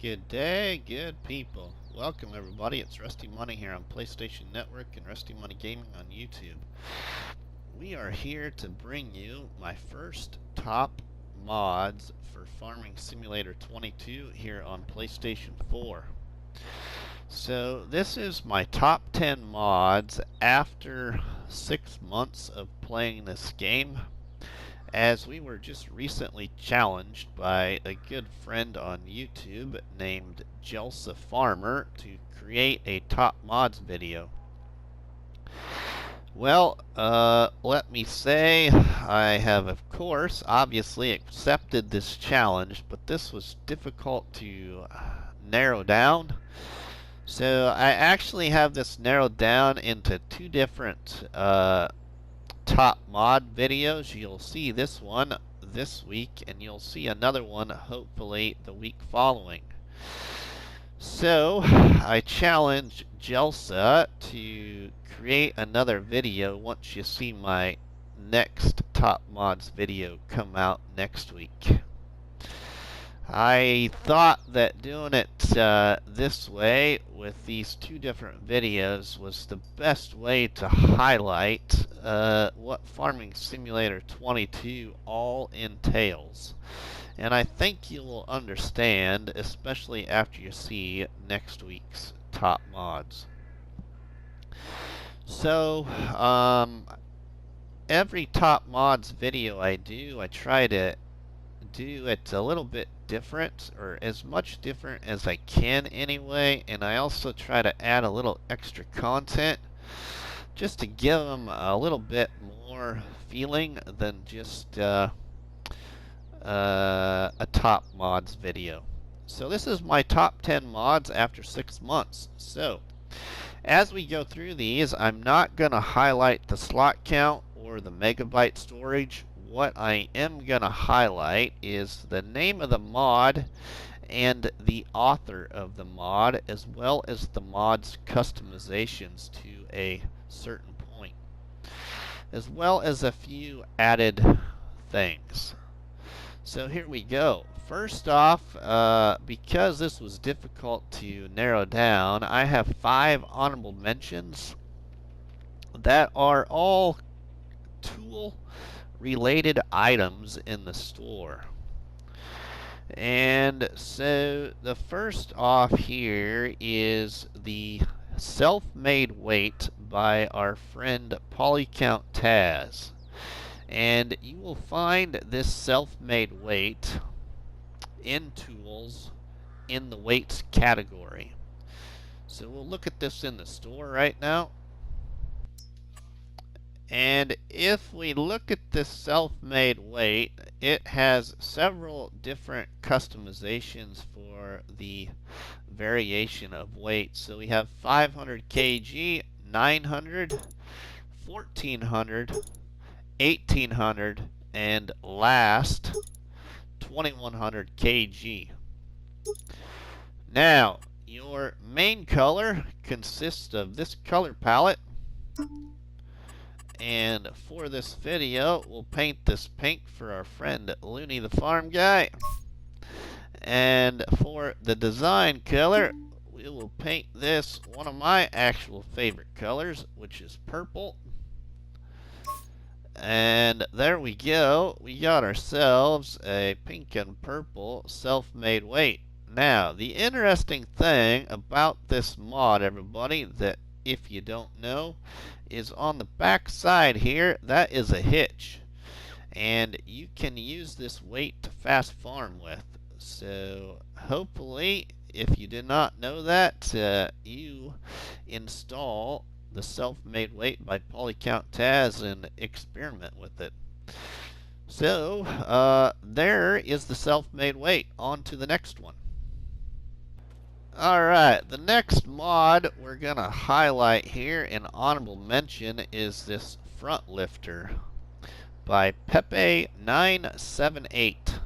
Good day, good people. Welcome everybody. It's RustyMoney here on PlayStation Network and RustyMoney Gaming on YouTube. We are here to bring you my first top mods for Farming Simulator 22 here on PlayStation 4. So this is my top 10 mods after 6 months of playing this game, as we were just recently challenged by a good friend on YouTube named Jelsa Farmer to create a top mods video. Well, let me say I have, of course, obviously accepted this challenge, but this was difficult to narrow down. So I actually have this narrowed down into two different top mod videos. You'll see this one this week, and you'll see another one hopefully the week following. So I challenge Jelsa to create another video once you see my next top mods video come out next week. I thought that doing it this way with these two different videos was the best way to highlight what Farming Simulator 22 all entails. And I think you will understand, especially after you see next week's top mods. So, every top mods video I do, I try to do it a little bit different, or as much different as I can anyway, and I also try to add a little extra content just to give them a little bit more feeling than just a top mods video. So this is my top 10 mods after 6 months. So as we go through these, I'm not going to highlight the slot count or the megabyte storage. What I am going to highlight is the name of the mod and the author of the mod, as well as the mod's customizations to a certain point, as well as a few added things. So here we go. First off, because this was difficult to narrow down, I have 5 honorable mentions that are all tool related items in the store. And so the first off here is the Selfmade Weight by our friend PolyCount Taz. And you will find this Selfmade Weight in tools in the weights category. So we'll look at this in the store right now. And if we look at this Selfmade Weight, it has several different customizations for the variation of weight. So we have 500 kg, 900, 1400, 1800, and last 2100 kg. Now, your main color consists of this color palette. And for this video, we'll paint this pink for our friend Looney the Farm Guy. And for the design color, we will paint this one of my actual favorite colors, which is purple. And there we go. We got ourselves a pink and purple Selfmade Weight. Now, the interesting thing about this mod, everybody, that if you don't know, is on the back side here, that is a hitch, and you can use this weight to fast farm with. So hopefully, if you did not know that, you install the Selfmade Weight by PolyCount Taz and experiment with it. So there is the Selfmade Weight. On to the next one. Alright, the next mod we're going to highlight here in honorable mention is this front lifter by Peppe 978.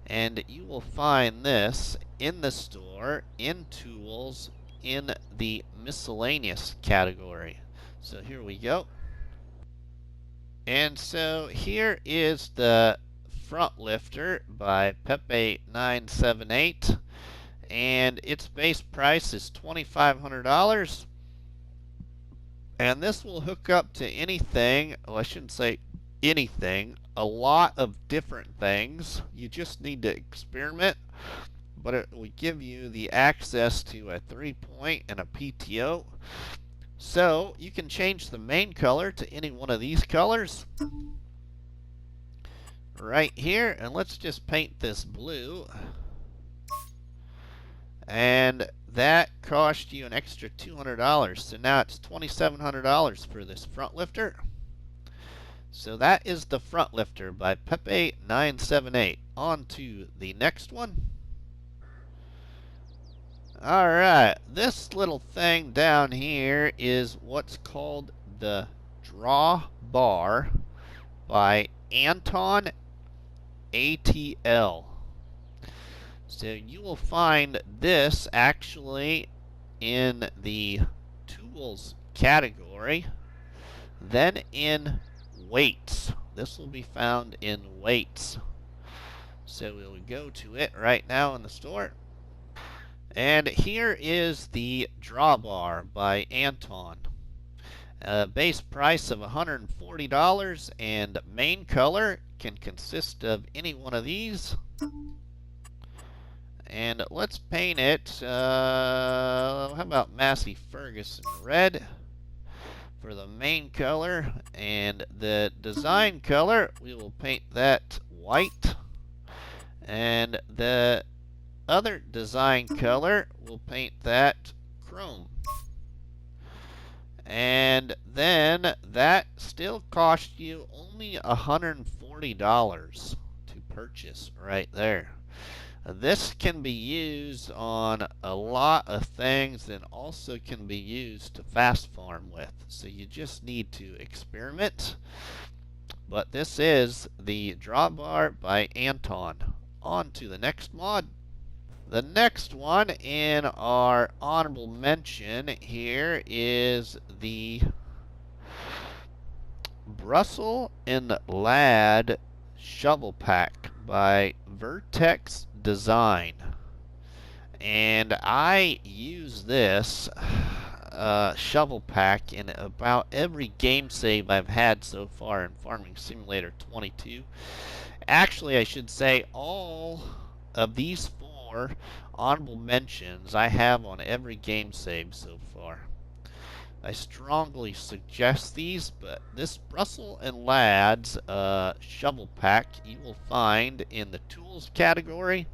And you will find this in the store, in tools, in the miscellaneous category. So here we go. And so here is the front lifter by Peppe 978. and its base price is $2,500. And this will hook up to anything, well, I shouldn't say anything, a lot of different things. You just need to experiment, but it will give you the access to a 3-point and a PTO. So you can change the main color to any one of these colors right here, and let's just paint this blue. And that cost you an extra $200. So now it's $2,700 for this front lifter. So that is the front lifter by Peppe 978. On to the next one. Alright, this little thing down here is what's called the Drawbar by Anton ATL. So you will find this actually in the tools category, then in weights. This will be found in weights. So we'll go to it right now in the store. And here is the Drawbar by Anton. Base price of $140, and main color can consist of any one of these. And let's paint it, how about Massey Ferguson red for the main color, and the design color, we will paint that white, and the other design color, we'll paint that chrome. And then that still cost you only $140 to purchase right there. This can be used on a lot of things and also can be used to fast farm with. So you just need to experiment. But this is the Drawbar by Anton. On to the next mod. The next one in our honorable mention here is the Bressel and Lade shovel pack by Vertex Dezign. And I use this shovel pack in about every game save I've had so far in Farming Simulator 22. Actually, I should say all of these 4 honorable mentions I have on every game save so far. I strongly suggest these, but this Bressel and Lade's shovel pack you will find in the tools category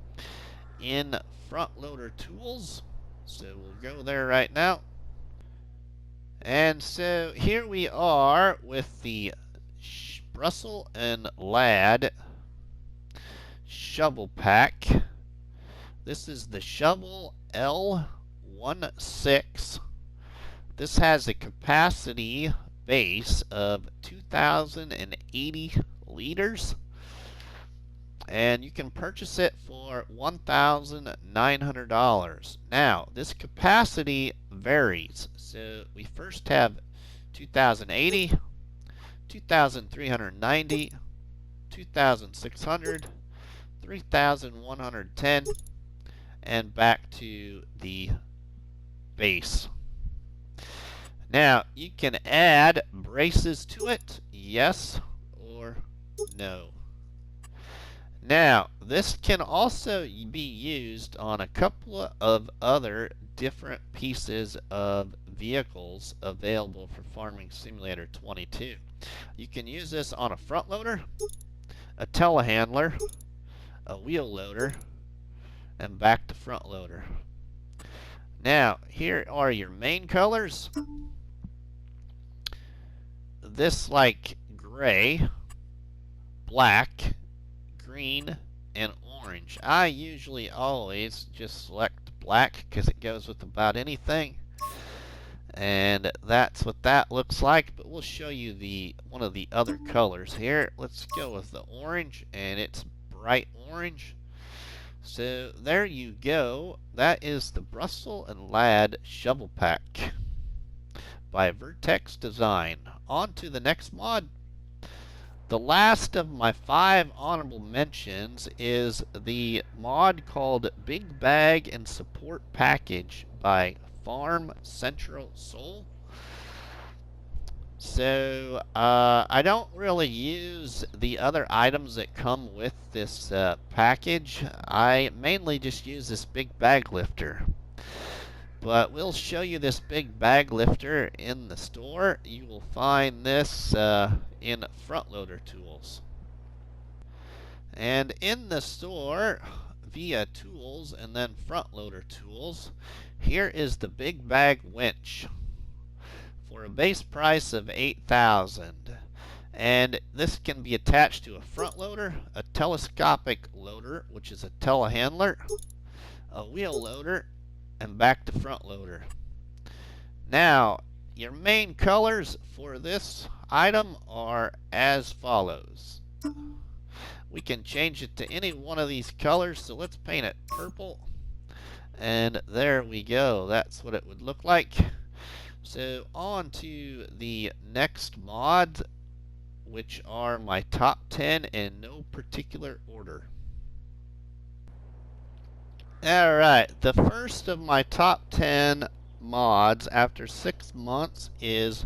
in front loader tools. So we'll go there right now. And so here we are with the Bressel and Lade shovel pack. This is the shovel L16. This has a capacity base of 2,080 liters. And you can purchase it for $1,900. Now, this capacity varies. So we first have 2,080, 2,390, 2,600, 3,110, and back to the base. Now, you can add braces to it, yes or no. Now, this can also be used on a couple of other different pieces of vehicles available for Farming Simulator 22. You can use this on a front loader, a telehandler, a wheel loader, and back to front loader. Now, here are your main colors. This like gray, black, green, and orange. I usually always just select black because it goes with about anything. And that's what that looks like, but we'll show you one of the other colors here. Let's go with the orange, and it's bright orange. So there you go. That is the Bressel and Lade shovel pack by Vertex Dezign. On to the next mod. The last of my 5 honorable mentions is the mod called Big Bag and Support Package by Farm Centuro Sul. So I don't really use the other items that come with this package. I mainly just use this big bag lifter. But we'll show you this big bag lifter in the store. You will find this in front loader tools. And in the store, via tools and then front loader tools, here is the big bag winch for a base price of $8,000. And this can be attached to a front loader, a telescopic loader, which is a telehandler, a wheel loader, and back to front loader. Now, your main colors for this item are as follows. We can change it to any one of these colors, so let's paint it purple. And there we go. That's what it would look like. So on to the next mod, which are my top 10 in no particular order. Alright, the first of my top 10 mods after 6 months is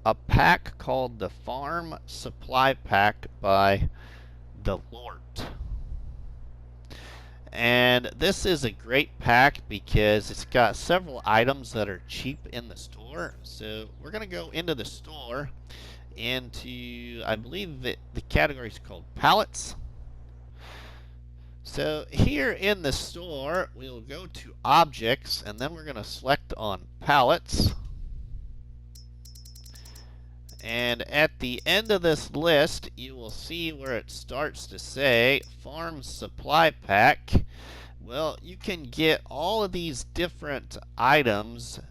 a pack called the Farm Supply Pack by the Lort. And this is a great pack because it's got several items that are cheap in the store. So we're going to go into the store into, I believe the category is called Pallets. So here in the store, we'll go to Objects, and then we're going to select on Pallets. And at the end of this list, you will see where it starts to say Farm Supply Pack. Well, you can get all of these different items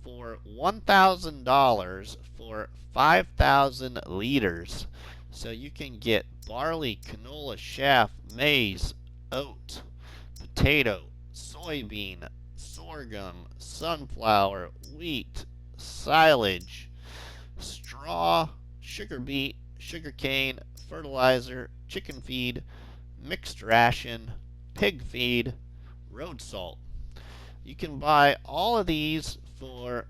for $1,000 for 5,000 liters. So you can get barley, canola, chaff, maize, oat, potato, soybean, sorghum, sunflower, wheat, silage, straw, sugar beet, sugar cane, fertilizer, chicken feed, mixed ration, pig feed, road salt. You can buy all of these for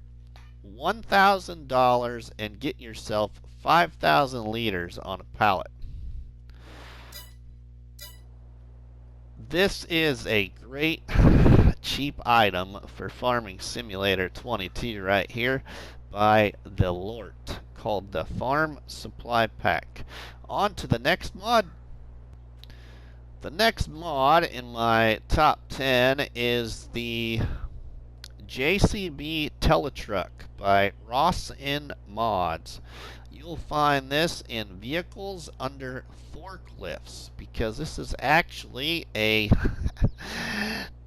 $1,000 and get yourself 5,000 liters on a pallet. This is a great cheap item for Farming Simulator 22 right here by the Lort, called the Farm Supply Pack. On to the next mod. The next mod in my top 10 is the JCB Teletruk by RossN Mods. You'll find this in vehicles under forklifts because this is actually a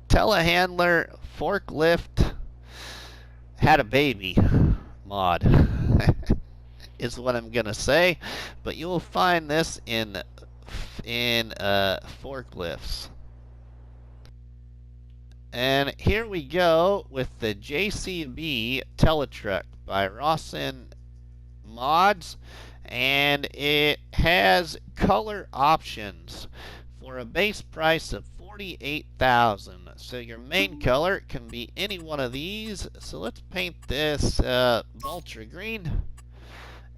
telehandler forklift had a baby mod is what I'm gonna say, but you'll find this in forklifts. And here we go with the JCB Teletruk by RossN Mods, and it has color options for a base price of $48,000. So your main color can be any one of these. So let's paint this ultra green,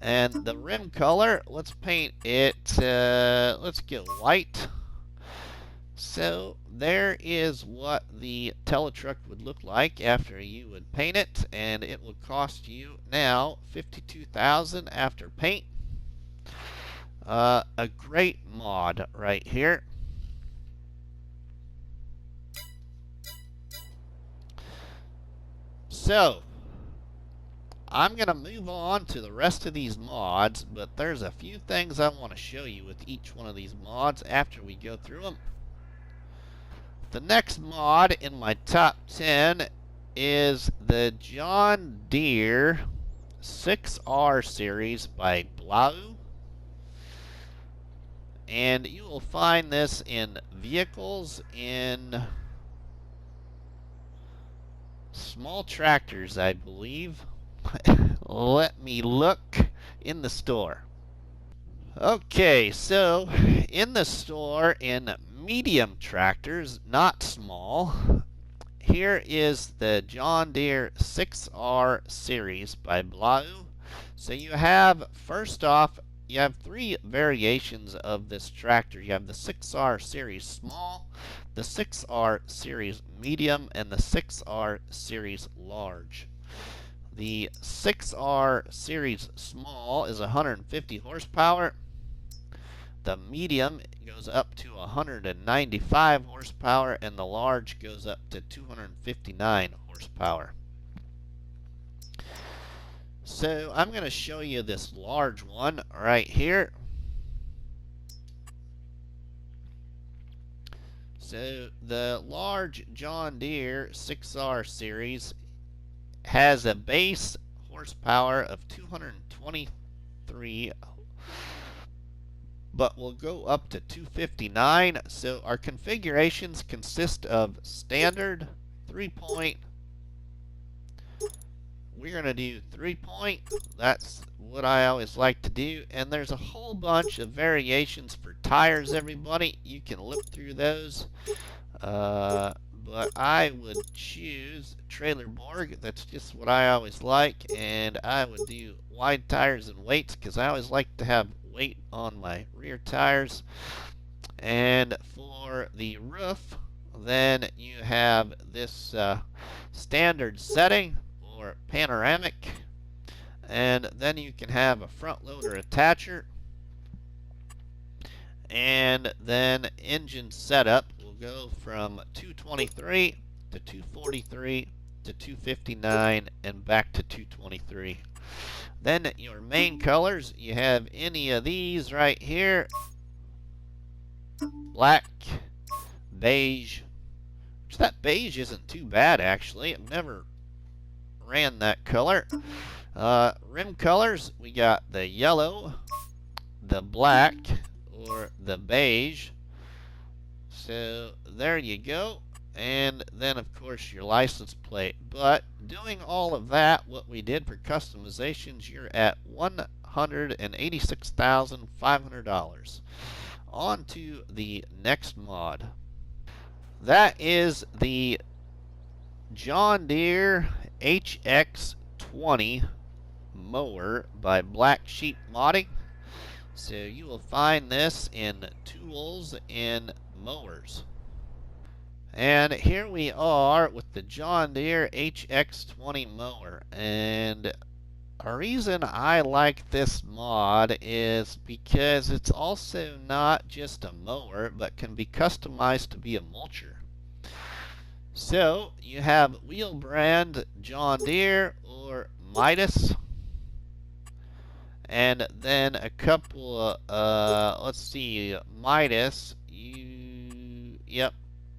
and the rim color, let's paint it, let's go white. So there is what the Teletruk would look like after you would paint it, and it would cost you now $52,000 after paint. A great mod right here. So I'm going to move on to the rest of these mods, but there's a few things I want to show you with each one of these mods after we go through them. The next mod in my top 10 is the John Deere 6R series by Blauea. And you will find this in vehicles, in small tractors, I believe. Let me look in the store. Okay, so in the store in medium tractors, not small, here is the John Deere 6R series by Blauea. So you have, first off, you have three variations of this tractor. You have the 6R series small, the 6R series medium, and the 6R series large. The 6R series small is 150 horsepower. The medium goes up to 195 horsepower, and the large goes up to 259 horsepower. So I'm going to show you this large one right here. So the large John Deere 6R series has a base horsepower of 223, but will go up to 259. So our configurations consist of standard, 3-point. We're going to do 3-point. That's what I always like to do. And there's a whole bunch of variations for tires, everybody. You can look through those. But I would choose Trailer Borg. That's just what I always like. And I would do wide tires and weights because I always like to have weight on my rear tires. And for the roof, then you have this standard setting or panoramic. And then you can have a front loader attacher. And then engine setup will go from 223 to 243 to 259 and back to 223. Then your main colors, you have any of these right here. Black, beige, which that beige isn't too bad actually. I've never ran that color. Rim colors, we got the yellow, the black, or the beige. So there you go. And then of course your license plate. But doing all of that, what we did for customizations, you're at $186,500. On to the next mod. That is the John Deere HX20 mower by Blacksheep Modding. So you will find this in tools and mowers. And here we are with the John Deere HX20 mower. And a reason I like this mod is because it's also not just a mower, but can be customized to be a mulcher. So you have wheel brand John Deere or Midas. And then a couple, let's see, Midas, yep,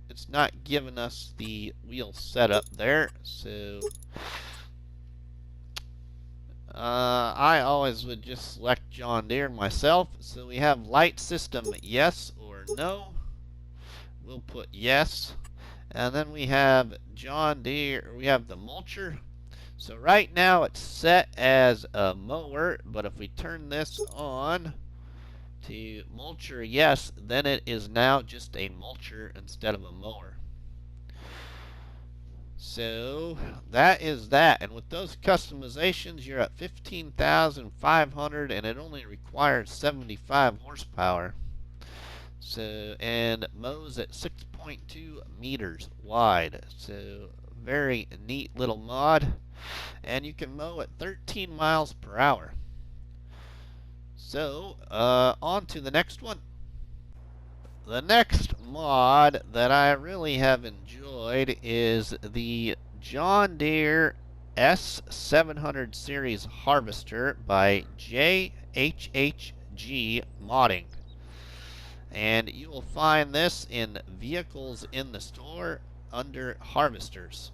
it's not giving us the wheel setup there, so I always would just select John Deere myself. So we have light system, yes or no. We'll put yes. And then we have John Deere, we have the mulcher. So right now it's set as a mower, but if we turn this on to mulcher yes, then it is now just a mulcher instead of a mower. So that is that. And with those customizations, you're at 15,500 and it only requires 75 horsepower. So, and mows at 6.2 meters wide. So very neat little mod. And you can mow at 13 miles per hour. So, on to the next one. The next mod that I really have enjoyed is the John Deere S700 series harvester by JHHG Modding. And you will find this in vehicles in the store under harvesters.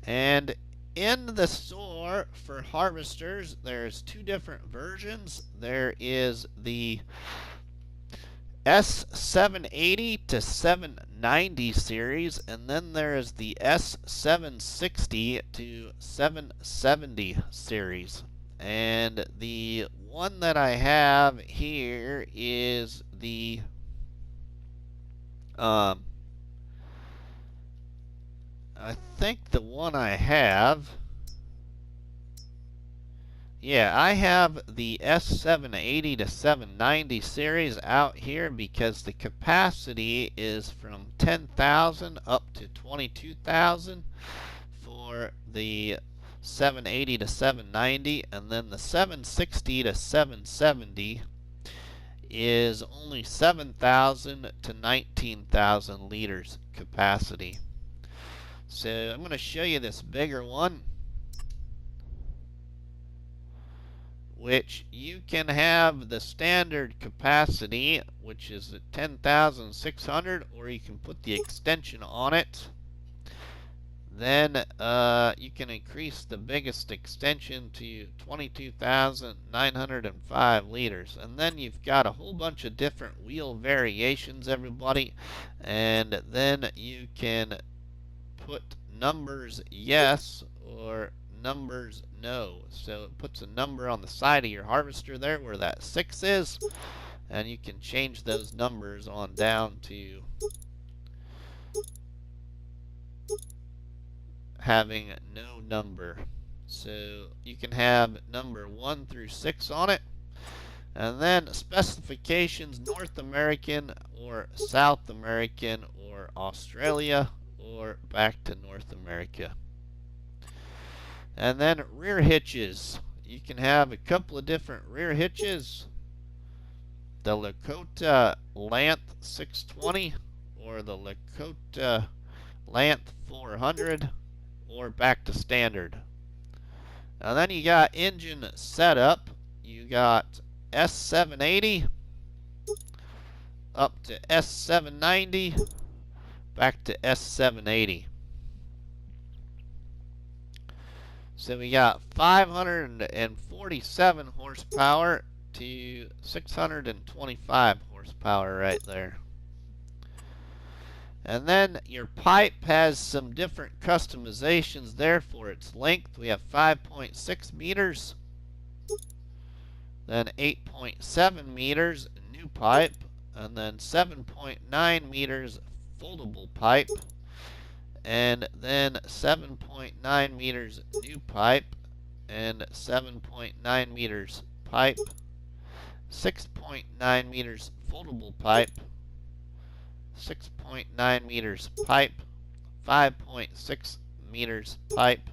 And in the store for harvesters, there's two different versions. There is the S780 to 790 series, and then there is the S760 to 770 series. And the one that I have here is the I think the one I have, yeah, I have the S780 to 790 series out here because the capacity is from 10,000 up to 22,000 for the 780 to 790, and then the 760 to 770 is only 7,000 to 19,000 liters capacity. So I'm going to show you this bigger one, which you can have the standard capacity, which is at 10,600, or you can put the extension on it. Then you can increase the biggest extension to 22,905 liters. And then you've got a whole bunch of different wheel variations, everybody. And then you can put numbers yes or numbers no. So it puts a number on the side of your harvester there where that 6 is. And you can change those numbers on down to having no number. So you can have number 1 through 6 on it. And then specifications, North American or South American or Australia or back to North America. And then rear hitches. You can have a couple of different rear hitches. The Lakota Lanth 620 or the Lakota Lanth 400. Or back to standard. And then you got engine setup. You got S780 up to S790 back to S780. So we got 547 horsepower to 625 horsepower right there. And then your pipe has some different customizations there for its length. We have 5.6 meters, then 8.7 meters new pipe, and then 7.9 meters foldable pipe, and then 7.9 meters new pipe, and 7.9 meters pipe, 6.9 meters foldable pipe, 6.9 meters pipe, 5.6 meters pipe,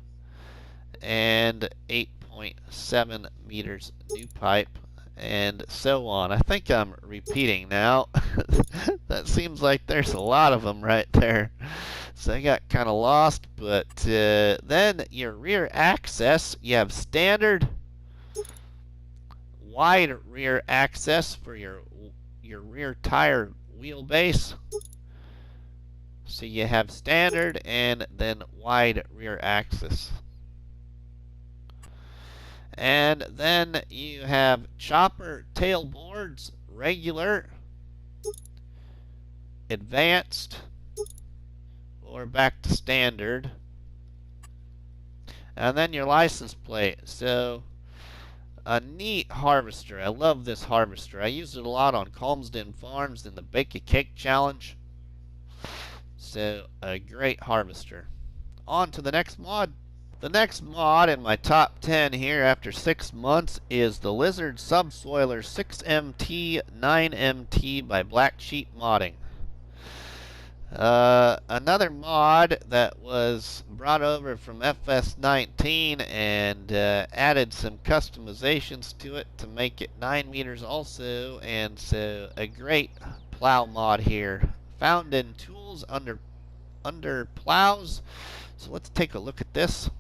and 8.7 meters new pipe, and so on. I think I'm repeating now. That seems like there's a lot of them right there. So I got kind of lost, but then your rear access, you have standard, wide rear access for your rear tire wheelbase. So you have standard and then wide rear axis. And then you have chopper tailboards, regular, advanced, or back to standard. And then your license plate. So a neat harvester. I love this harvester. I used it a lot on Calmsden farms in the Bake a Cake challenge. So a great harvester. On to the next mod. The next mod in my top 10 here after 6 months is the Lizard Subsoiler 6MT 9MT by Blacksheep Modding. Another mod that was brought over from FS19 and added some customizations to it to make it 9 meters also, and so a great plow mod here. Found in tools under plows. So let's take a look at this.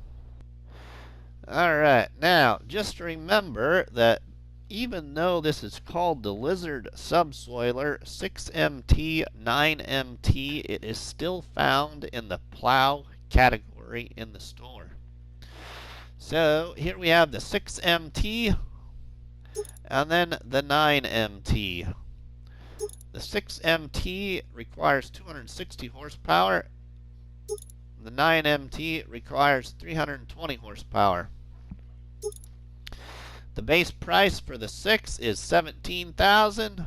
Alright, now just remember that even though this is called the Lizard Subsoiler 6MT 9MT, it is still found in the plow category in the store. So here we have the 6MT and then the 9MT. The 6MT requires 260 horsepower. The 9MT requires 320 horsepower. The base price for the 6 is $17,000,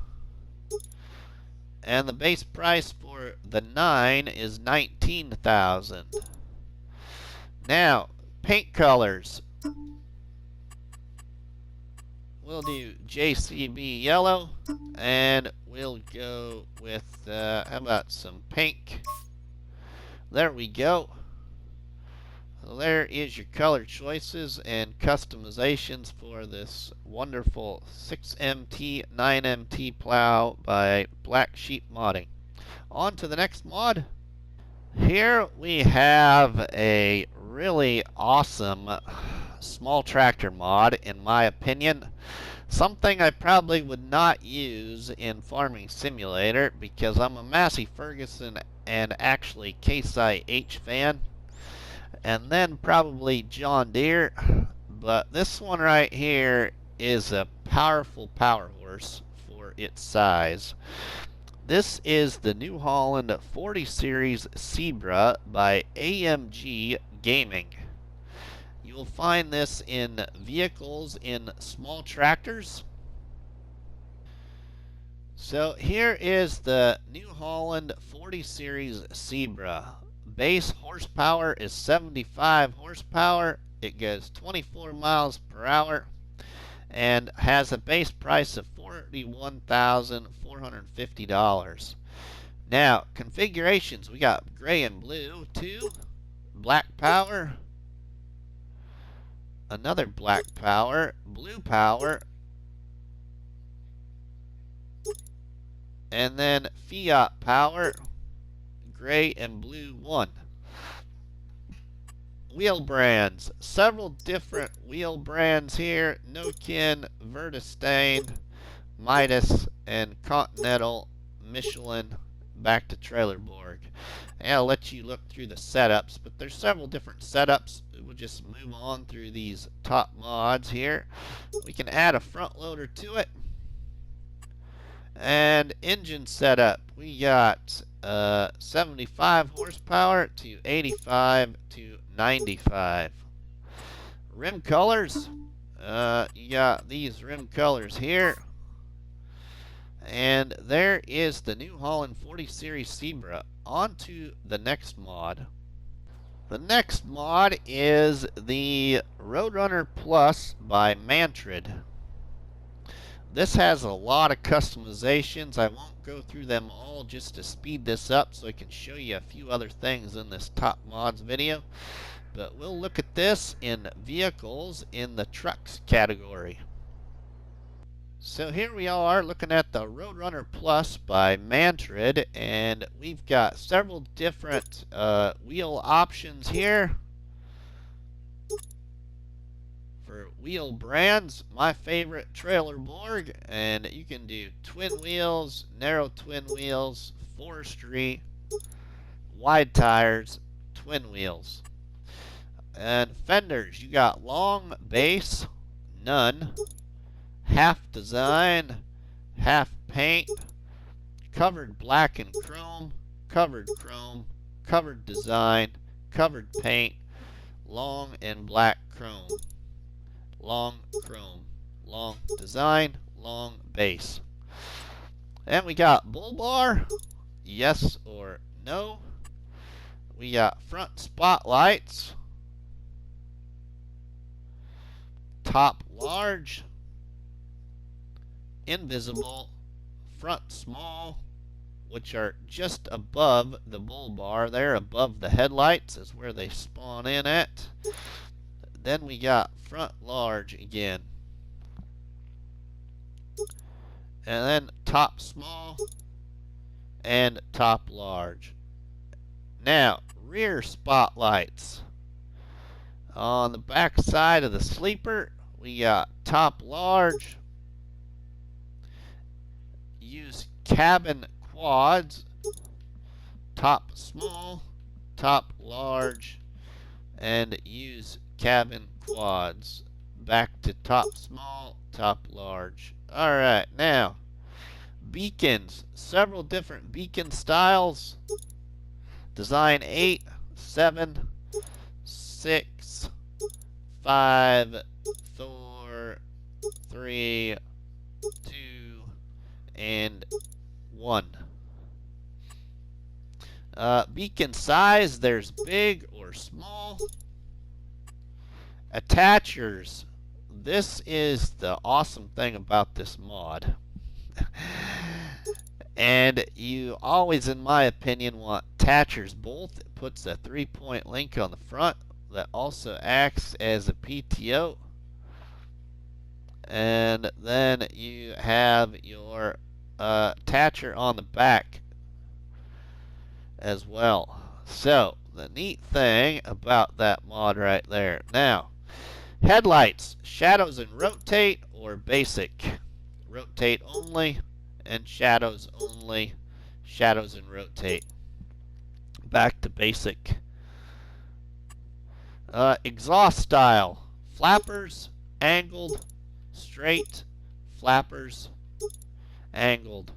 and the base price for the 9 is $19,000. Now, paint colors. We'll do JCB yellow, and we'll go with, how about some pink? There we go. So there is your color choices and customizations for this wonderful 6MT, 9MT plow by Blacksheep Modding. On to the next mod. Here we have a really awesome small tractor mod, in my opinion. Something I probably would not use in Farming Simulator because I'm a Massey Ferguson and actually Case IH fan, and then probably John Deere. But this one right here is a powerful power horse for its size. This is the New Holland 40 Series Sebra by AMG Gaming. You will find this in vehicles in small tractors. So here is the New Holland 40 Series Sebra. Base horsepower is 75 horsepower. It goes 24 miles per hour and has a base price of $41,450. Now, configurations, we got gray and blue, 2, black power, another black power, blue power, and then Fiat power, gray and blue 1. Wheel brands, several different wheel brands here: Nokian, Vertex, Midas, and Continental, Michelin, back to Trailerborg. And I'll let you look through the setups, but there's several different setups. We'll just move on through these top mods here. We can add a front loader to it. And engine setup, we got 75 horsepower to 85 to 95. Rim colors, you got these rim colors here. And there is the New Holland 40 Series Sebra. On to the next mod. The next mod is the Roadrunner Plus by Mantrid. This has a lot of customizations. I won't go through them all just to speed this up so I can show you a few other things in this top mods video. But we'll look at this in vehicles in the trucks category. So here we are looking at the Roadrunner Plus by Mantrid, and we've got several different wheel options here. For wheel brands, my favorite Trailerborg, and you can do twin wheels, narrow twin wheels, forestry, wide tires, twin wheels. And fenders, you got long base, none, half design, half paint, covered black and chrome, covered design, covered paint, long and black chrome. Long chrome, long design, long base. And we got bull bar, yes or no. We got front spotlights, top large, invisible, front small, which are just above the bull bar. They're above the headlights is where they spawn in at. Then we got front large again. And then top small and top large. Now, rear spotlights. On the back side of the sleeper, we got top large. Use cabin quads. Top small, top large, and use cabin quads. Back to top small, top large. Alright, now beacons. Several different beacon styles. Design 8, 7, 6, 5, 4, 3, 2, and 1. Beacon size, there's big or small. Attachers. This is the awesome thing about this mod. And you always, in my opinion, want attachers both. It puts a 3-point link on the front that also acts as a PTO. And then you have your attacher on the back as well. So, the neat thing about that mod right there. Now, headlights, shadows and rotate or basic. Rotate only and shadows only. Shadows and rotate. Back to basic. Exhaust style. Flappers, angled, straight, flappers, angled.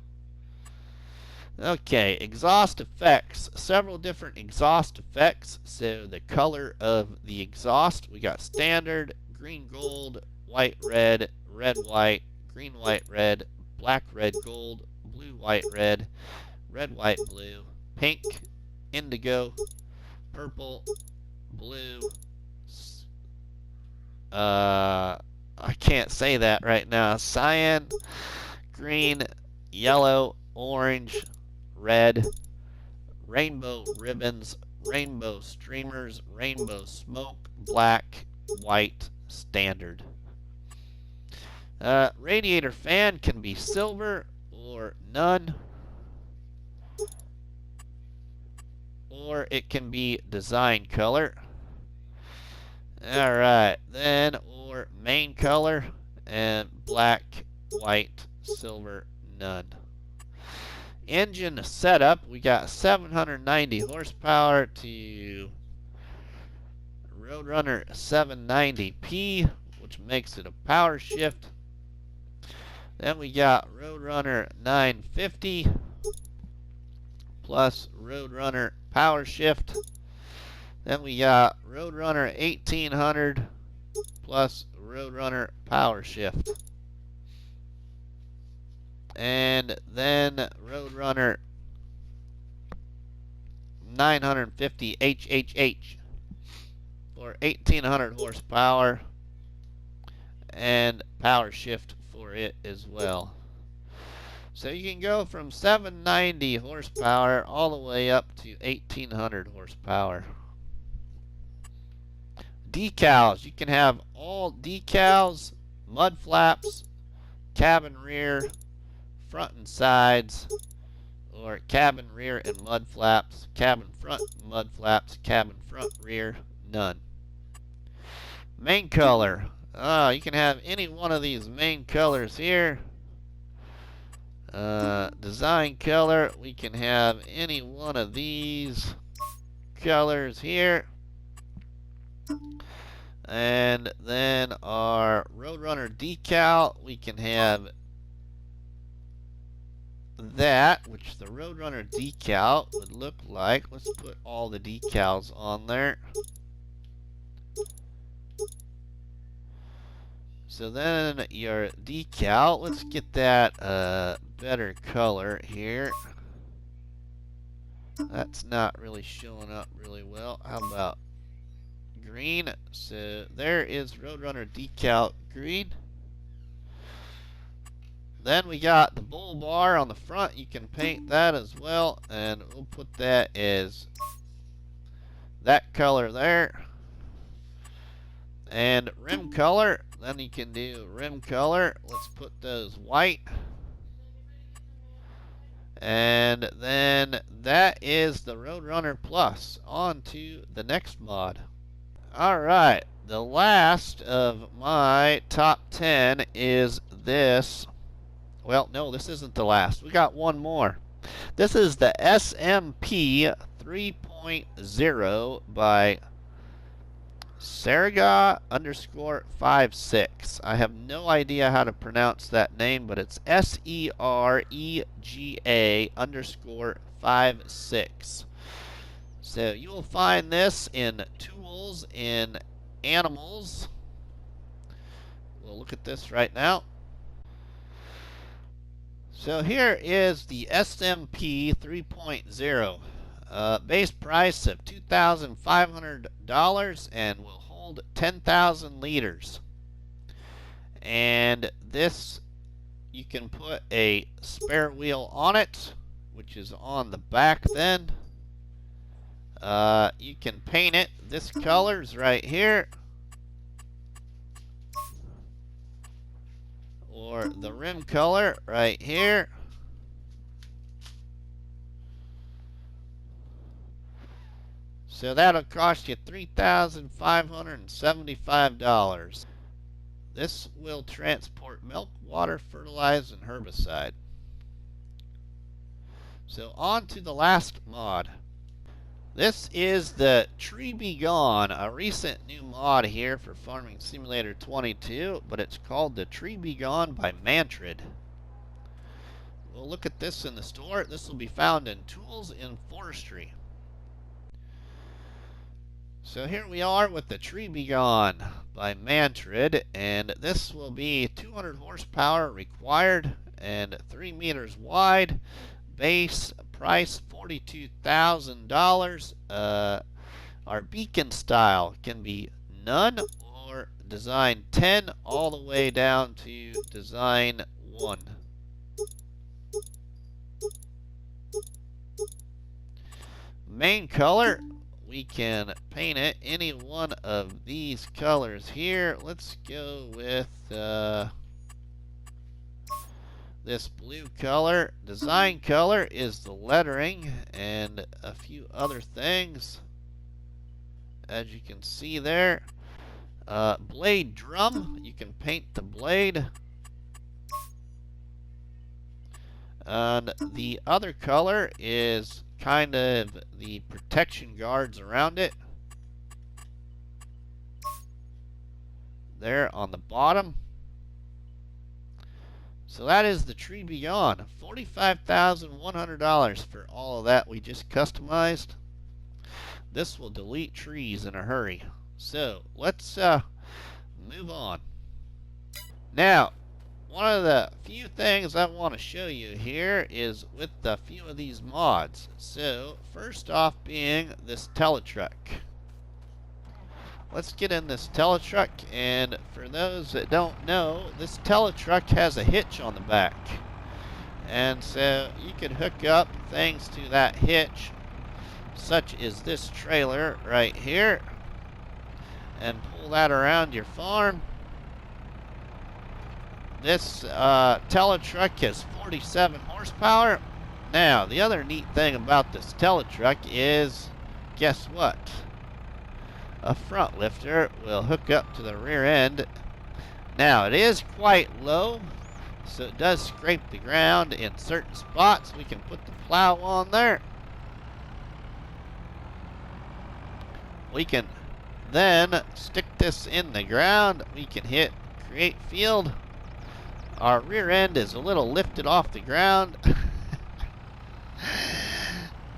Okay, exhaust effects. Several different exhaust effects. So the color of the exhaust, we got standard, green gold, white red, red white, green white red, black red gold, blue white red, red white blue, pink, indigo, purple, blue, I can't say that right now, cyan, green, yellow, orange, red, rainbow ribbons, rainbow streamers, rainbow smoke, black, white, standard. Radiator fan can be silver or none, or it can be design color. Alright, then, or main color, and black, white, silver, none. Engine setup, we got 790 horsepower to Roadrunner 790P, which makes it a power shift. Then we got Roadrunner 950 plus Roadrunner power shift. Then we got Roadrunner 1800 plus Roadrunner power shift. And then Roadrunner 950 HHH for 1800 horsepower and power shift for it as well. So you can go from 790 horsepower all the way up to 1800 horsepower. Decals, you can have all decals, mud flaps, cabin rear, front and sides, or cabin rear and mud flaps, cabin front mud flaps, cabin front rear, none. Main color, you can have any one of these main colors here. Design color, we can have any one of these colors here. And then our Roadrunner decal, we can have that, which the Roadrunner decal would look like. Let's put all the decals on there. So then your decal, let's get that better color here. That's not really showing up really well. How about green? So there is Roadrunner decal green. Then we got the bull bar on the front. You can paint that as well, and we'll put that as that color there. And rim color, then you can do rim color. Let's put those white. And then that is the Roadrunner Plus. On to the next mod. Alright, the last of my top 10 is this. Well, no, this isn't the last. We got one more. This is the SMP 3.0 by Serega_56. I have no idea how to pronounce that name, but it's SEREGA_56. So you will find this in tools, in animals, we'll look at this right now. So here is the SMP 3.0. Base price of $2,500 and will hold 10,000 liters. And this, you can put a spare wheel on it, which is on the back then. You can paint it. This color's right here. Or the rim color right here. So that'll cost you $3,575. This will transport milk, water, fertilizer, and herbicide. So on to the last mod. This is the Tree Be Gone, a recent new mod here for Farming Simulator 22, but it's called the Tree Be Gone by Mantrid. We'll look at this in the store. This will be found in Tools in Forestry. So here we are with the Tree Be Gone by Mantrid, and this will be 200 horsepower required and 3 meters wide. Base price $42,000. Our beacon style can be none or design 10 all the way down to design 1. Main color, we can paint it any one of these colors here. Let's go with this blue color. Design color is the lettering and a few other things, as you can see there. Blade drum, you can paint the blade. And the other color is kind of the protection guards around it. There on the bottom. So that is the Tree Be Gone. $45,100 for all of that we just customized. This will delete trees in a hurry. So let's move on. Now, one of the few things I want to show you here is with a few of these mods. So first off being this Teletruk. Let's get in this Teletruk, and for those that don't know, this Teletruk has a hitch on the back. And so you can hook up things to that hitch, such as this trailer right here, and pull that around your farm. This Teletruk has 47 horsepower. Now, the other neat thing about this Teletruk is, guess what? A front lifter will hook up to the rear end. Now, it is quite low, so it does scrape the ground in certain spots. We can put the plow on there. We can then stick this in the ground. We can hit create field. Our rear end is a little lifted off the ground.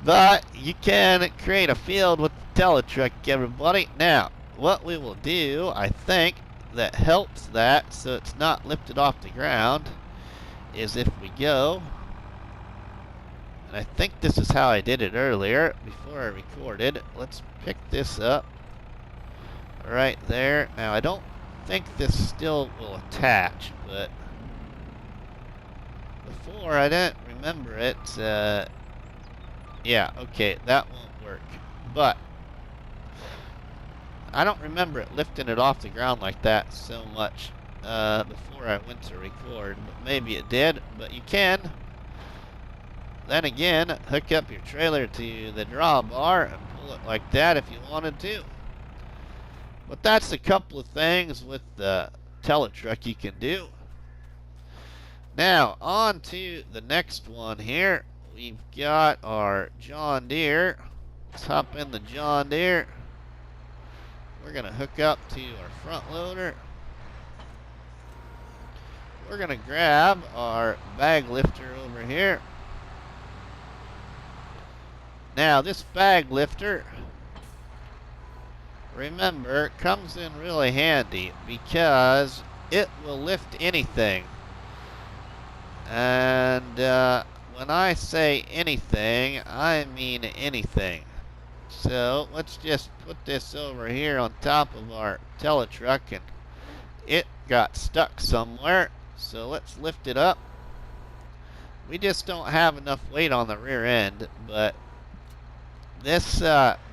But you can create a field with the Teletruk, everybody. Now, what we will do, I think, that helps that so it's not lifted off the ground, is if we go, and I think this is how I did it earlier before I recorded. Let's pick this up right there. Now, I don't think this still will attach, but before I didn't remember it. Yeah, okay, that won't work. But I don't remember it lifting it off the ground like that so much before I went to record. But maybe it did. But you can then again hook up your trailer to the drawbar and pull it like that if you wanted to. But that's a couple of things with the Teletruk you can do. Now, on to the next one here. We've got our John Deere. Let's hop in the John Deere. We're going to hook up to our front loader. We're going to grab our bag lifter over here. Now, this bag lifter, remember, comes in really handy because it will lift anything. And when I say anything, I mean anything. So let's just put this over here on top of our Teletruk, and it got stuck somewhere. So let's lift it up. We just don't have enough weight on the rear end, but this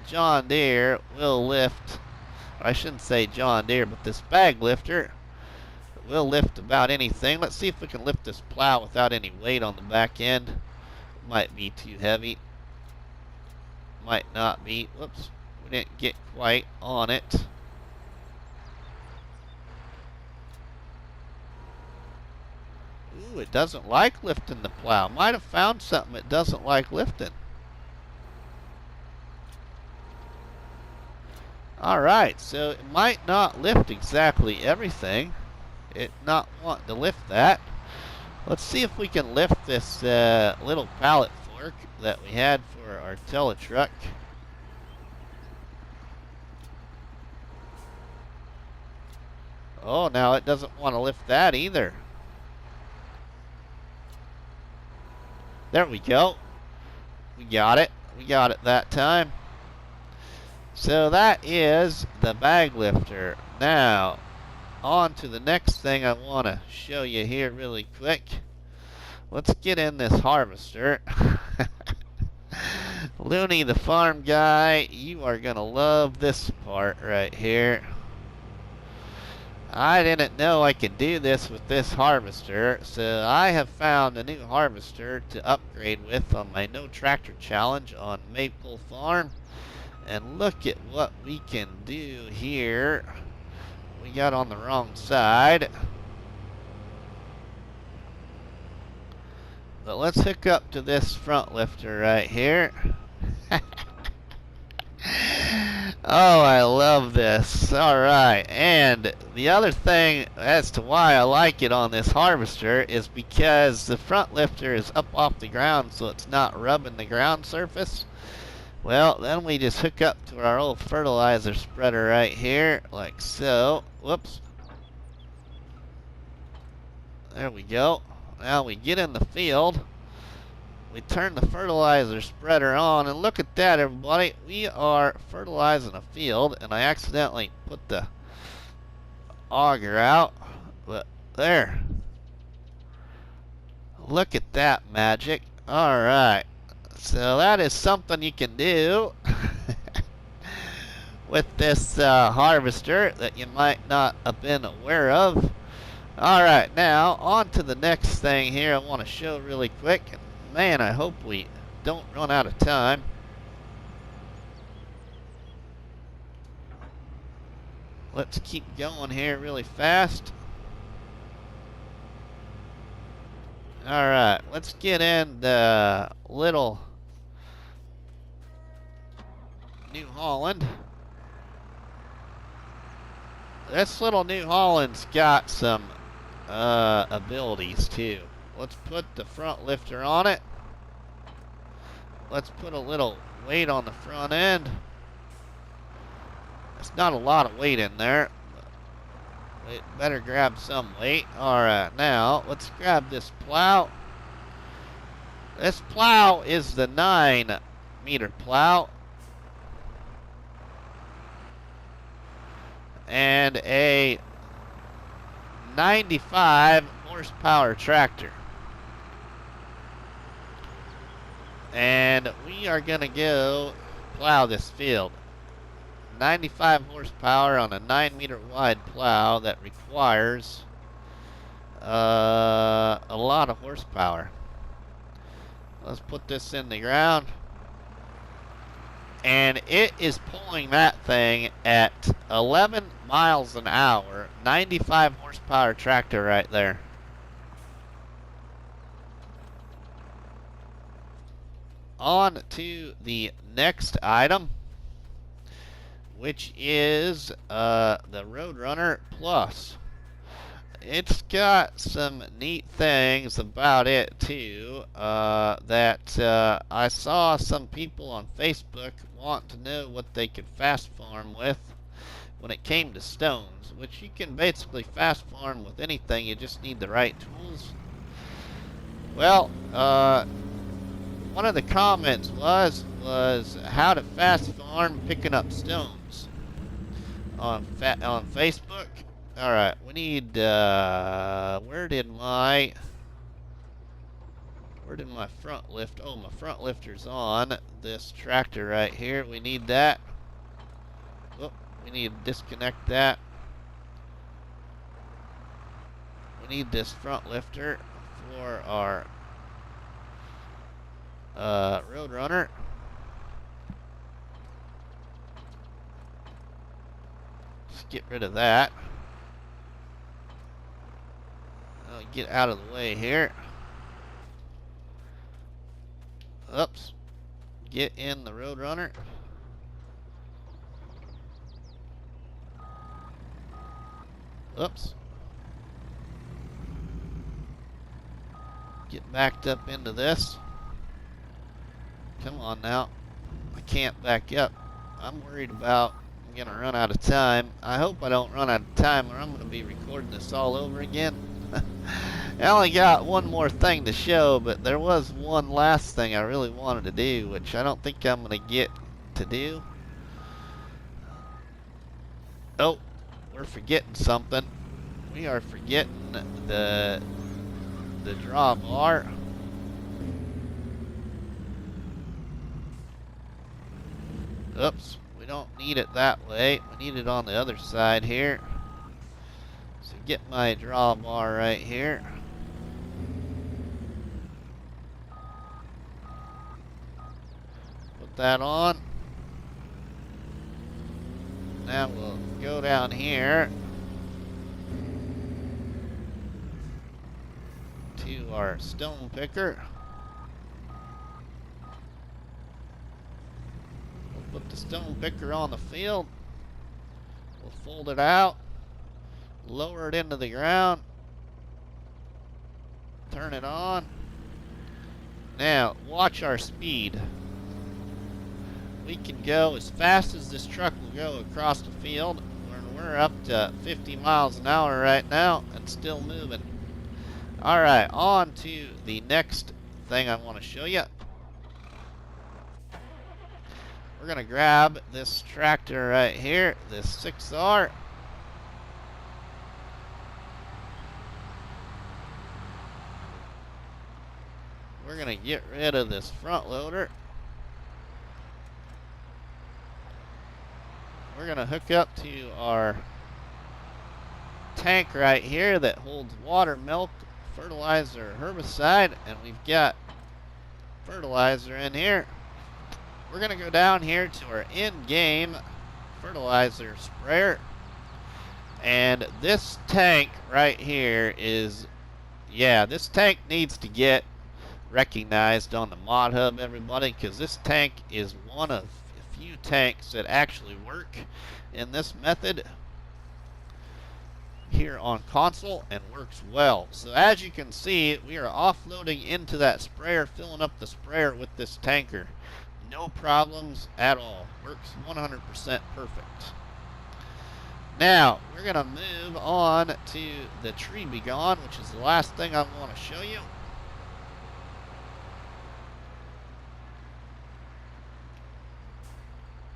John Deere will lift, or I shouldn't say John Deere, but this bag lifter will lift about anything. Let's see if we can lift this plow without any weight on the back end. Might be too heavy. Might not be. Whoops, we didn't get quite on it. Ooh, it doesn't like lifting the plow. Might have found something it doesn't like lifting. Alright, so it might not lift exactly everything. It not want to lift that. Let's see if we can lift this little pallet fork that we had for our Teletruk. Oh, now it doesn't want to lift that either. There we go. We got it. We got it that time. So that is the bag lifter. Now, on to the next thing I want to show you here really quick. Let's get in this harvester. Looney the farm guy, you are going to love this part right here. I didn't know I could do this with this harvester, so I have found a new harvester to upgrade with on my No Tractor Challenge on Maple Farm. And look at what we can do here. We got on the wrong side. But let's hook up to this front lifter right here. Oh, I love this. Alright, and the other thing as to why I like it on this harvester is because the front lifter is up off the ground, so it's not rubbing the ground surface. Well, then we just hook up to our old fertilizer spreader right here, like so. Whoops. There we go. Now we get in the field. We turn the fertilizer spreader on, and look at that, everybody. We are fertilizing a field, and I accidentally put the auger out, but there. Look at that magic. Alright, so that is something you can do with this harvester that you might not have been aware of. Alright, now on to the next thing here I want to show really quick. Man, I hope we don't run out of time. Let's keep going here really fast. Alright, let's get in the little New Holland. This little New Holland's got some abilities too. Let's put the front lifter on it. Let's put a little weight on the front end. It's not a lot of weight in there. It better grab some weight. Alright, now let's grab this plow. This plow is the 9-meter plow. And a 95 horsepower tractor. And we are going to go plow this field. 95 horsepower on a 9-meter wide plow that requires a lot of horsepower. Let's put this in the ground. And it is pulling that thing at 11 miles an hour. 95 horsepower tractor right there. On to the next item, which is the Roadrunner Plus. It's got some neat things about it too, that I saw some people on Facebook want to know what they could fast farm with. when it came to stones, which you can basically fast farm with anything. You just need the right tools. Well, one of the comments was how to fast farm picking up stones on Facebook. All right, we need where did my front lift? Oh, my front lifter's on this tractor right here. We need that. Oh, we need to disconnect that. We need this front lifter for our Roadrunner. Just get rid of that. I'll get out of the way here. Oops. Get in the Roadrunner. Oops. Get backed up into this. Come on now. I can't back up. I'm worried about I'm going to run out of time. I hope I don't run out of time or I'm going to be recording this all over again. I only got one more thing to show, but there was one last thing I really wanted to do, which I don't think I'm going to get to do. Oh, we're forgetting something. We are forgetting the drawbar. Oops, we don't need it that way. We need it on the other side here. So get my drawbar right here. Put that on. Now we'll go down here to our stone picker. We'll put the stone picker on the field. We'll fold it out, lower it into the ground, turn it on. Now watch our speed. We can go as fast as this truck will go across the field. We're up to 50 miles an hour right now and still moving. Alright, on to the next thing I want to show you. We're going to grab this tractor right here, this 6R. We're going to get rid of this front loader. We're going to hook up to our tank right here that holds water, milk, fertilizer, herbicide, and we've got fertilizer in here. We're going to go down here to our in-game fertilizer sprayer. And this tank right here is, yeah, this tank needs to get recognized on the mod hub, everybody, because this tank is one of a few tanks that actually work in this method here on console and works well. So as you can see, we are offloading into that sprayer, filling up the sprayer with this tanker. No problems at all. Works 100% perfect. Now, we're going to move on to the tree be gone, which is the last thing I want to show you.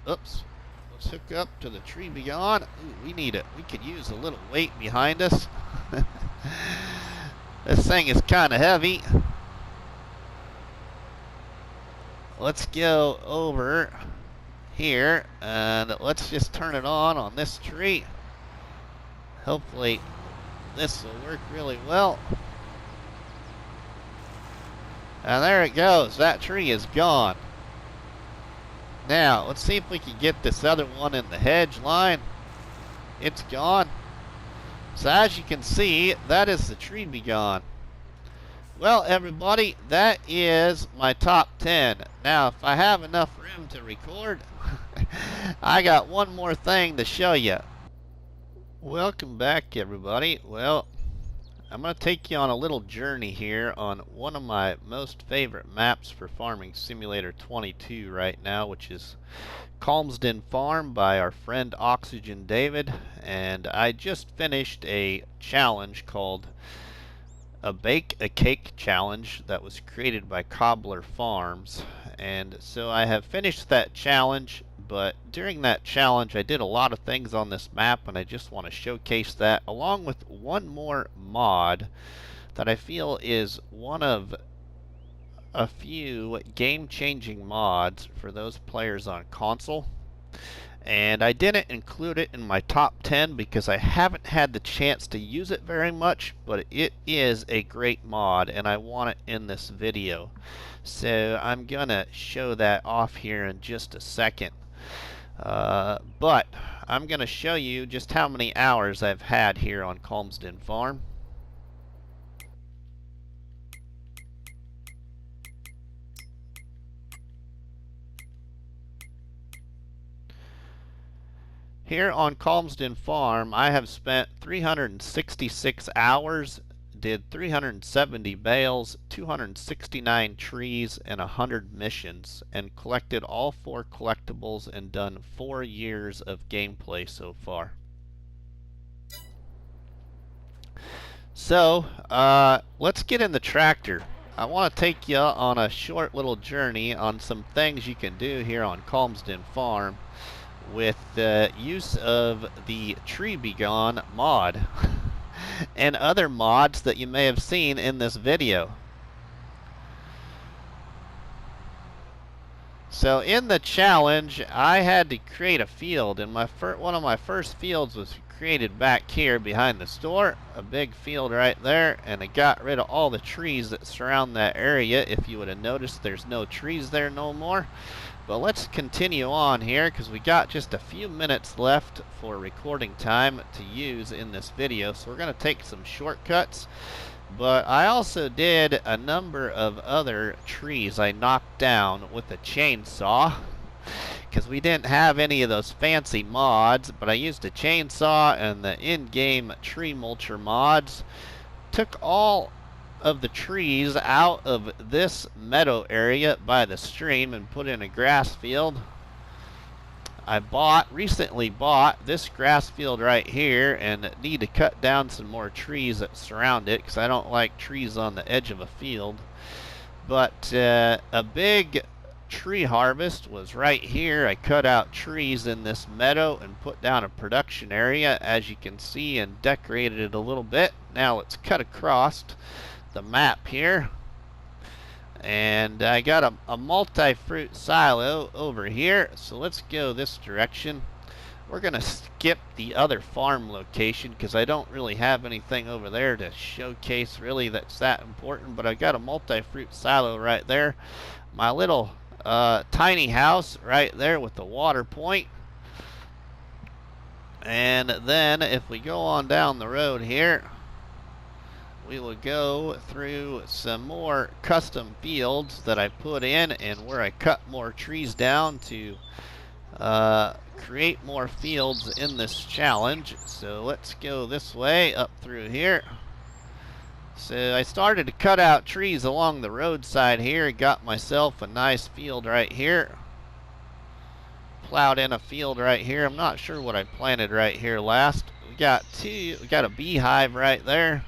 Oops. Let's hook up to the tree be gone. Ooh, we need it. We could use a little weight behind us. This thing is kind of heavy. Let's go over here and let's just turn it on this tree. Hopefully this will work really well. And there it goes. That tree is gone. Now, let's see if we can get this other one in the hedge line. It's gone. So as you can see, that is the tree be gone. Well, everybody, that is my top 10. Now, if I have enough room to record, I got one more thing to show you. Welcome back, everybody. Well, I'm going to take you on a little journey here on one of my most favorite maps for Farming Simulator 22 right now, which is Calmsden Farm by our friend Oxygendavid. And I just finished a challenge called a Bake a Cake challenge that was created by Cobbler Farms. And so I have finished that challenge, but during that challenge I did a lot of things on this map, and I just want to showcase that along with one more mod that I feel is one of a few game-changing mods for those players on console. And I didn't include it in my top 10 because I haven't had the chance to use it very much, but it is a great mod and I want it in this video. So I'm gonna show that off here in just a second. But I'm gonna show you just how many hours I've had here on Calmsden Farm. Here on Calmsden Farm, I have spent 366 hours, did 370 bales, 269 trees, and 100 missions, and collected all 4 collectibles and done 4 years of gameplay so far. So, let's get in the tractor. I want to take you on a short little journey on some things you can do here on Calmsden Farm with the use of the Tree Be Gone mod and other mods that you may have seen in this video. So in the challenge, I had to create a field, and one of my first fields was created back here behind the store, a big field right there, and I got rid of all the trees that surround that area. If you would have noticed, there's no trees there no more. But let's continue on here because we got just a few minutes left for recording time to use in this video. So we're going to take some shortcuts. But I also did a number of other trees I knocked down with a chainsaw because we didn't have any of those fancy mods. But I used a chainsaw and the in-game tree mulcher mods. Took all of the trees out of this meadow area by the stream and put in a grass field. I recently bought this grass field right here and need to cut down some more trees that surround it because I don't like trees on the edge of a field. But a big tree harvest was right here. I cut out trees in this meadow and put down a production area, as you can see, and decorated it a little bit. Now let's cut across the map here, and I got a multi-fruit silo over here, so let's go this direction. We're gonna skip the other farm location because I don't really have anything over there to showcase really that's that important, but I got a multi-fruit silo right there, my little tiny house right there with the water point. And then if we go on down the road here, we will go through some more custom fields that I put in and where I cut more trees down to create more fields in this challenge. So let's go this way up through here. So I started to cut out trees along the roadside here. Got myself a nice field right here. Plowed in a field right here. I'm not sure what I planted right here last. We got a beehive right there.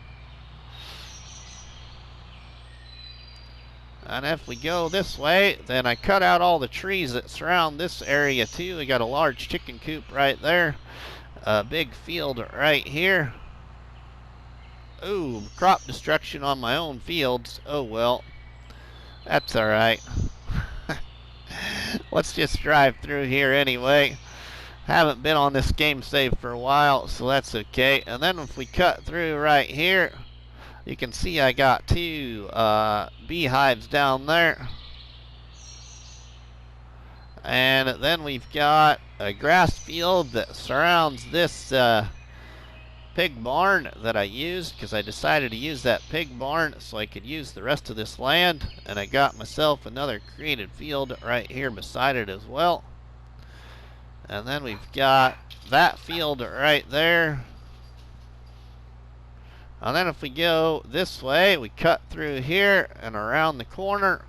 And if we go this way, then I cut out all the trees that surround this area too. We got a large chicken coop right there. A big field right here. Ooh, crop destruction on my own fields. Oh well, that's alright. Let's just drive through here anyway. Haven't been on this game save for a while, so that's okay. And then if we cut through right here, you can see I got 2 beehives down there. And then we've got a grass field that surrounds this pig barn that I used because I decided to use that pig barn so I could use the rest of this land. And I got myself another created field right here beside it as well. And then we've got that field right there. And then if we go this way, we cut through here and around the corner,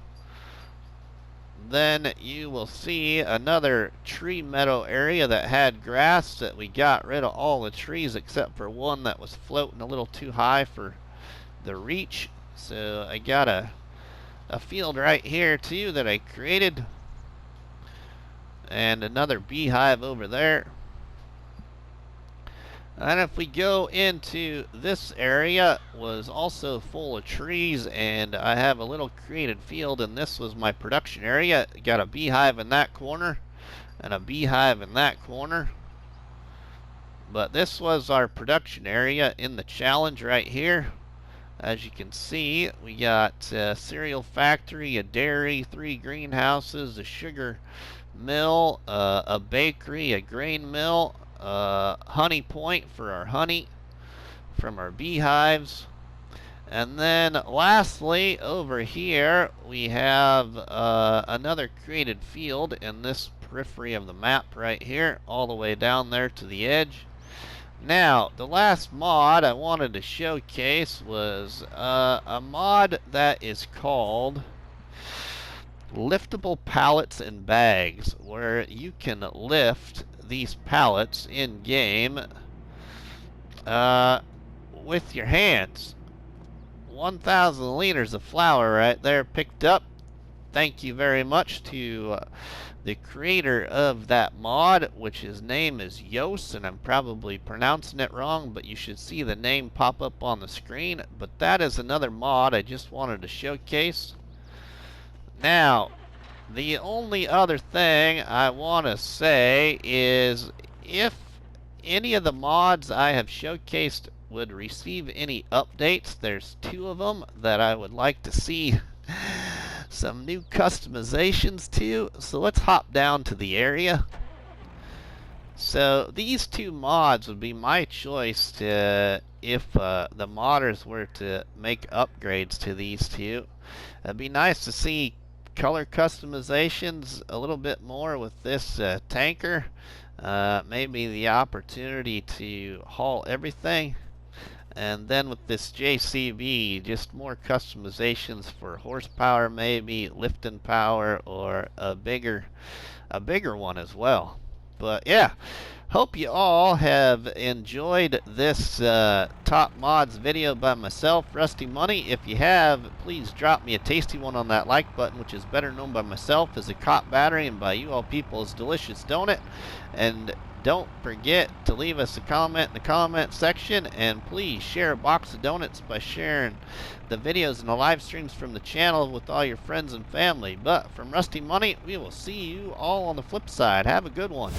then you will see another tree meadow area that had grass that we got rid of all the trees except for one that was floating a little too high for the reach. So I got a field right here too that I created, and another beehive over there. And if we go into this area, was also full of trees, and I have a little created field, and this was my production area. Got a beehive in that corner and a beehive in that corner. But this was our production area in the challenge right here. As you can see, we got a cereal factory, a dairy, 3 greenhouses, a sugar mill, a bakery, a grain mill, honey point for our honey from our beehives. And then lastly, over here we have another created field in this periphery of the map right here, all the way down there to the edge. Now, the last mod I wanted to showcase was a mod that is called Liftable Pallets and Bags, where you can lift these pallets in game with your hands. 1,000 liters of flour right there picked up. Thank you very much to the creator of that mod, which his name is Yos, and I'm probably pronouncing it wrong, but you should see the name pop up on the screen. But that is another mod I just wanted to showcase. Now, the only other thing I want to say is if any of the mods I have showcased would receive any updates, there's 2 of them that I would like to see some new customizations to. So let's hop down to the area. So these 2 mods would be my choice to, if the modders were to make upgrades to these 2. It'd be nice to see color customizations a little bit more with this tanker. Maybe the opportunity to haul everything. And then with this JCB, just more customizations for horsepower, maybe lifting power, or a bigger one as well. But yeah, hope you all have enjoyed this top mods video by myself, RustyMoney. If you have, please drop me a tasty one on that like button, which is better known by myself as a cop battery, and by you all people as delicious donut. And don't forget to leave us a comment in the comment section, and please share a box of donuts by sharing the videos and the live streams from the channel with all your friends and family. But from RustyMoney, we will see you all on the flip side. Have a good one.